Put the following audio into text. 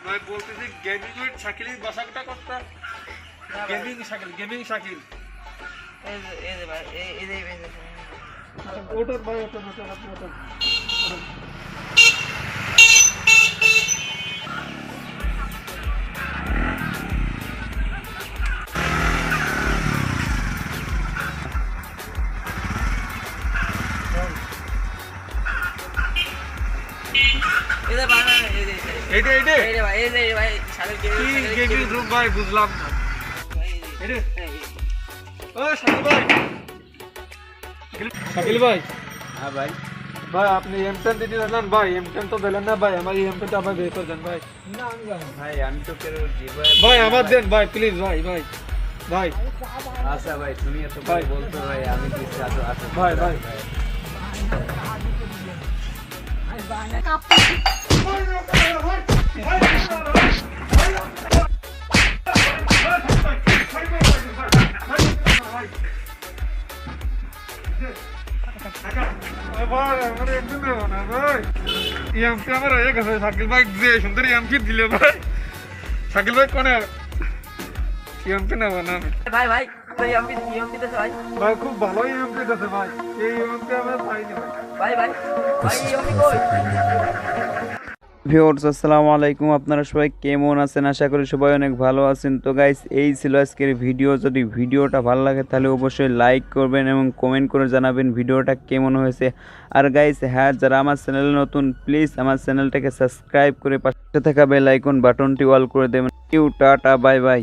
ভাই বলতেছি gaming with শাকিলের বাসাটা করতে গেমিং শাকিল এই যে ভাই এই যে ওটার ভাই ওটার আপনি ওটার গেমিং রুম ভাই বুঝলাম না ও শাকিল ভাই হ্যাঁ ভাই ভাই আপনি M10 দিতে দিলেন ভাই M10 তো দিলেন না ভাই আমার M10টা আবার বের করে দেন ভাই ভাই আমি তো কেন দিব ভাই আমার দেন ভাই প্লিজ ভাই ভাই ভাই আচ্ছা ভাই তুমি এত ভাই। বলছো ভাই আমি দিচ্ছি আসো ভাই ভাই শাকিল ভাই যে সুন্দর এমপি দিলে ভাই শাকিল ভাই কোনে এমপি নেব না ভাই ভাই এমপি দিতে ভাই ভাই খুব ভালোই এমপি দিতে ভাই এই এমপি আমরা পাইনি ভাই ভাই এমপি কই ভিউয়ার্স আসসালামু আলাইকুম, আপনারা সবাই কেমন আছেন? আশা করি সবাই অনেক ভালো আছেন। তো গাইস এই ছিল আজকের ভিডিও। যদি ভিডিওটা ভালো লাগে তাহলে অবশ্যই লাইক করবেন এবং কমেন্ট করে জানাবেন ভিডিওটা কেমন হয়েছে। আর গাইস হ্যাঁ, যারা আমার চ্যানেলে নতুন প্লিজ আমার চ্যানেলটাকে সাবস্ক্রাইব করে পাশে থাকা বেল আইকন বাটনটি অল করে দেবেন। Tata bye bye.